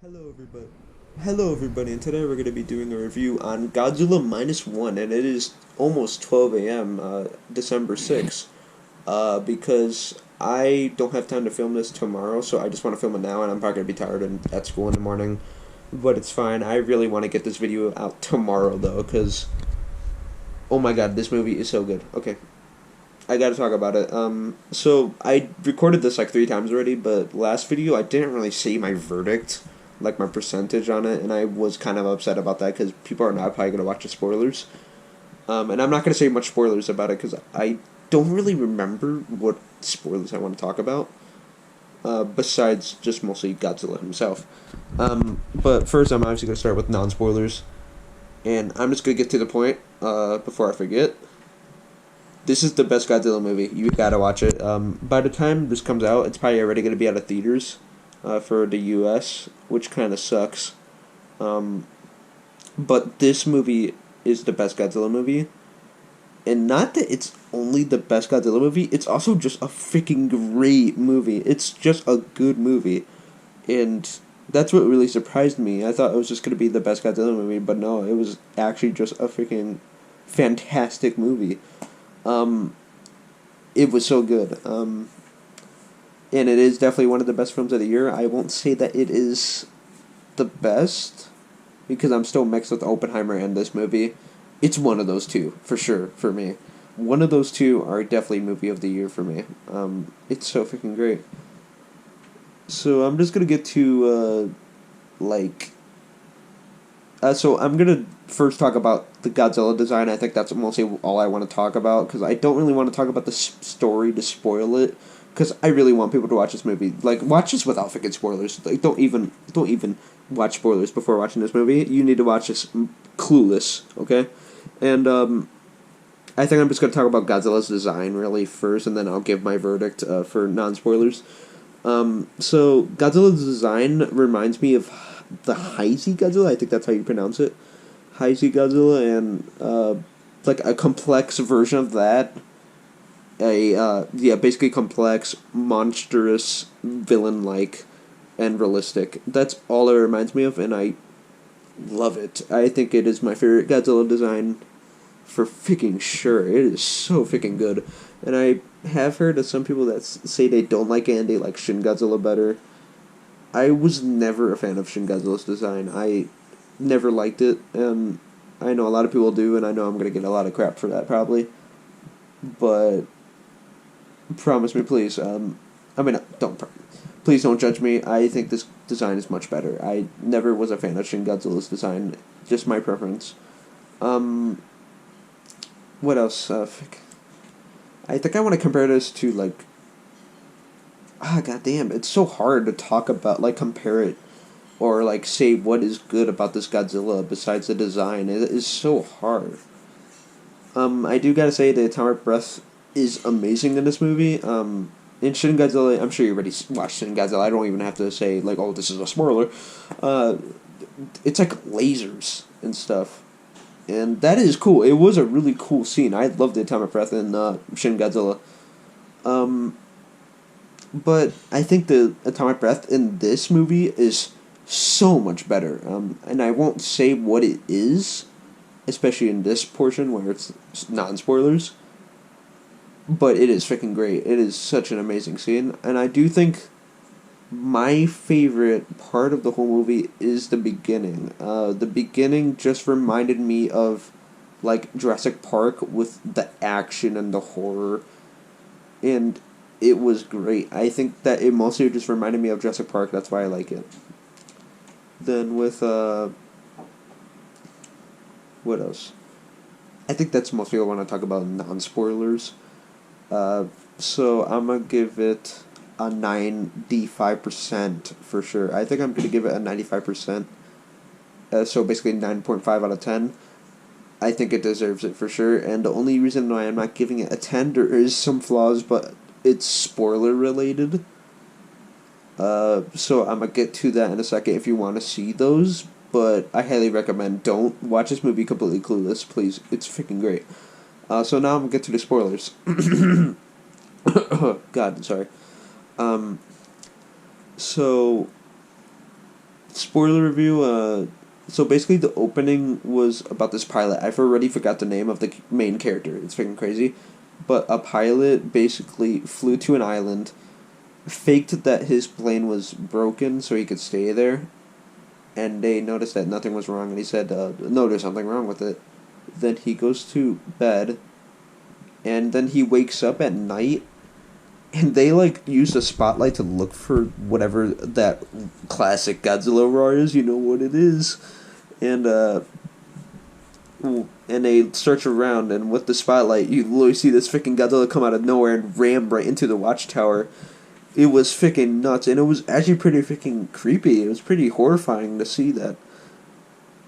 Hello everybody. Hello everybody, and today we're going to be doing a review on Godzilla Minus One, and it is almost 12 a.m., December 6th, because I don't have time to film this tomorrow, so I just want to film it now, and I'm probably going to be tired and at school in the morning, but it's fine. I really want to get this video out tomorrow, though, because, oh my god, this movie is so good. Okay, I gotta talk about it. So I recorded this like 3 times already, but last video I didn't really say my verdict, like my percentage on it, and I was kind of upset about that because people are not probably gonna watch the spoilers. And I'm not gonna say much spoilers about it because I don't really remember what spoilers I want to talk about. Besides just mostly Godzilla himself. But first, I'm obviously gonna start with non-spoilers, and I'm just gonna get to the point. Before I forget. This is the best Godzilla movie. You gotta watch it. By the time this comes out, it's probably already gonna be out of theaters, for the U.S., which kind of sucks. Um, but this movie is the best Godzilla movie, and not that it's only the best Godzilla movie. It's also just a freaking great movie. It's just a good movie, and that's what really surprised me. I thought it was just gonna be the best Godzilla movie, but no, it was actually just a freaking fantastic movie. Um, it was so good. And it is definitely one of the best films of the year. I won't say that it is the best because I'm still mixed with Oppenheimer and this movie. It's one of those two, for sure, for me. One of those two are definitely movie of the year for me. It's so freaking great. So I'm just gonna get to, like, so I'm gonna first talk about the Godzilla design. I think that's mostly all I want to talk about because I don't really want to talk about the story to spoil it. Because I really want people to watch this movie. Like, watch this without freaking spoilers. Like, don't even watch spoilers before watching this movie. You need to watch this clueless, okay? And I think I'm just gonna talk about Godzilla's design really first, and then I'll give my verdict for non-spoilers. So Godzilla's design reminds me of the Heisei Godzilla. I think that's how you pronounce it. Heisei Godzilla, and like a complex version of that. Basically complex, monstrous, villain-like, and realistic. That's all it reminds me of, and I love it. I think it is my favorite Godzilla design for freaking sure. It is so freaking good. And I have heard of some people that say they don't like it and they like Shin Godzilla better. I was never a fan of Shin Godzilla's design. I never liked it, and I know a lot of people do, and I know I'm going to get a lot of crap for that probably. But promise me, please. Please don't judge me. I think this design is much better. I never was a fan of Shin Godzilla's design. Just my preference. What else? I think I want to compare this to, like... goddamn, it's so hard to talk about, like, compare it. Or, like, say what is good about this Godzilla besides the design. It is so hard. I do gotta say the atomic breath is amazing in this movie. In Shin Godzilla, I'm sure you already watched Shin Godzilla. I don't even have to say, like, oh, this is a spoiler. It's like lasers and stuff. And that is cool. It was a really cool scene. I love the atomic breath in Shin Godzilla. But I think the atomic breath in this movie is so much better. And I won't say what it is, especially in this portion where it's non-spoilers. But it is freaking great. It is such an amazing scene. And I do think my favorite part of the whole movie is the beginning. The beginning just reminded me of, like, Jurassic Park with the action and the horror. And it was great. I think that it mostly just reminded me of Jurassic Park. That's why I like it. Then with, what else? I think that's mostly what I want to talk about non-spoilers. So I'm gonna give it a 95% for sure. I think I'm gonna give it a 95%. So basically 9.5 out of 10. I think it deserves it for sure. And the only reason why I'm not giving it a 10, there is some flaws, but it's spoiler related. So I'm gonna get to that in a second if you want to see those. But I highly recommend don't watch this movie completely clueless, please. It's freaking great. So now I'm gonna get to the spoilers. God, sorry. So spoiler review. So basically, the opening was about this pilot. I've already forgot the name of the main character. It's freaking crazy, but a pilot basically flew to an island, faked that his plane was broken so he could stay there, and they noticed that nothing was wrong, and he said, "No, there's something wrong with it." Then he goes to bed, and then he wakes up at night, and they like use a spotlight to look for whatever that classic Godzilla roar is. You know what it is, and and they search around, and with the spotlight, you literally see this freaking Godzilla come out of nowhere and ram right into the watchtower. It was freaking nuts, and it was actually pretty freaking creepy. It was pretty horrifying to see that,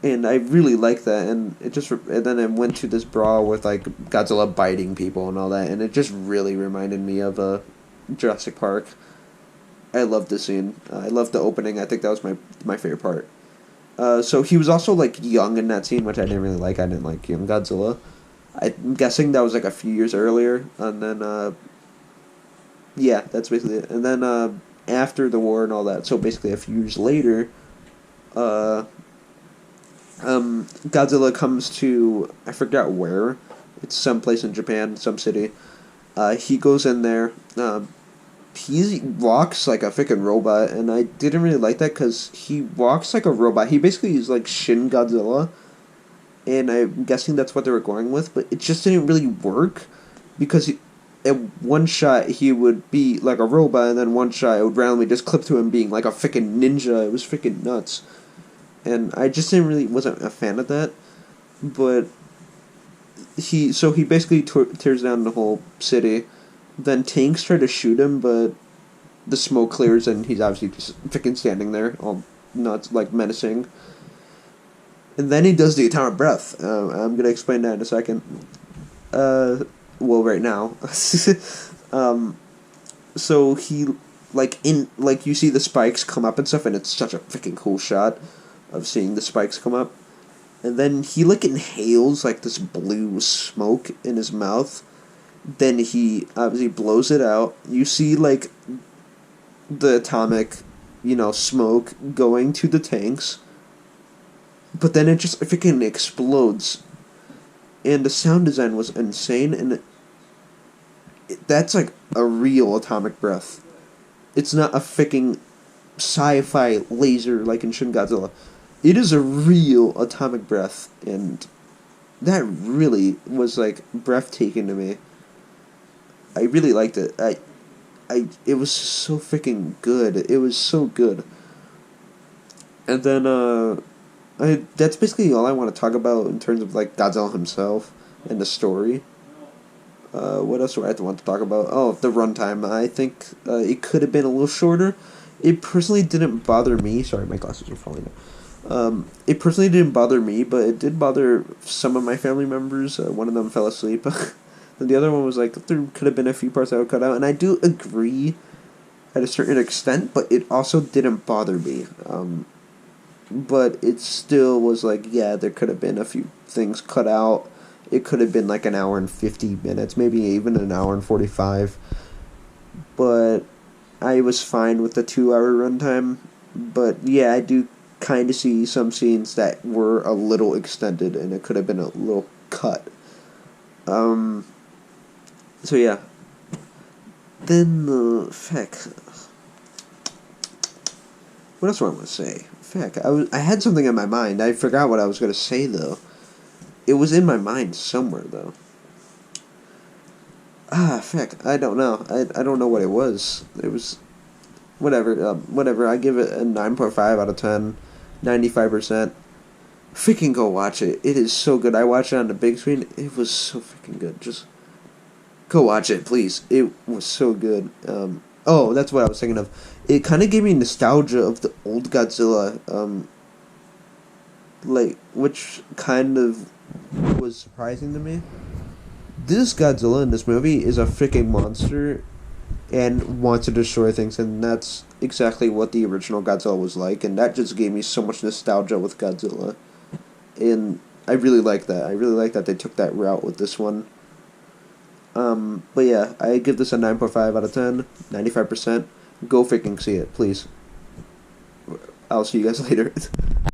and I really liked that. And then it went to this brawl with like Godzilla biting people and all that, and it just really reminded me of Jurassic Park. I loved the scene. I loved the opening. I think that was my favorite part. So he was also like young in that scene, which I didn't really like. I didn't like young Godzilla. I'm guessing that was like a few years earlier, and then yeah, that's basically it. And then after the war and all that, so basically a few years later, Godzilla comes to, I forgot where. It's someplace in Japan, some city. He goes in there. He walks like a freaking robot, and I didn't really like that because he walks like a robot. He basically is like Shin Godzilla, and I'm guessing that's what they were going with, but it just didn't really work because at one shot he would be like a robot, and then one shot it would randomly just clip to him being like a freaking ninja. It was freaking nuts, and I just wasn't a fan of that. But he basically tears down the whole city. Then tanks try to shoot him, but the smoke clears, and he's obviously just freaking standing there, all nuts, like menacing. And then he does the atomic breath. I'm gonna explain that in a second. Well, right now. So he, you see the spikes come up and stuff, and it's such a freaking cool shot of seeing the spikes come up. And then he, inhales, this blue smoke in his mouth. Then he obviously blows it out. You see, the atomic, smoke going to the tanks. But then it just freaking explodes. And the sound design was insane, and that's a real atomic breath. It's not a freaking sci-fi laser like in Shin Godzilla. It is a real atomic breath, and that really was breathtaking to me. I really liked it. It was so freaking good. It was so good. And then that's basically all I want to talk about in terms of Godzilla himself and the story. What else do I have to want to talk about? Oh, the runtime. I think it could have been a little shorter. It personally didn't bother me. Sorry, my glasses are falling out. It personally didn't bother me, but it did bother some of my family members. One of them fell asleep. And the other one was there could have been a few parts I would cut out. And I do agree at a certain extent, but it also didn't bother me. But it still was yeah, there could have been a few things cut out. It could have been an hour and 50 minutes, maybe even an hour and 45. But I was fine with the 2-hour runtime. But yeah, I do kind of see some scenes that were a little extended, and it could have been a little cut. So yeah. Then, feck. What else do I want to say? Feck, I had something in my mind. I forgot what I was going to say, though. It was in my mind somewhere, though. Feck, I don't know. I don't know what it was. It was... Whatever. I give it a 9.5 out of 10. 95%. Freaking go watch it. It is so good. I watched it on the big screen. It was so freaking good. Just... go watch it, please. It was so good. Oh, that's what I was thinking of. It kind of gave me nostalgia of the old Godzilla. Which kind of was surprising to me. This Godzilla in this movie is a freaking monster and wants to destroy things, and that's exactly what the original Godzilla was like, and that just gave me so much nostalgia with Godzilla. And I really like that. I really like that they took that route with this one. But yeah, I give this a 9.5 out of 10, 95%. Go freaking see it, please. I'll see you guys later.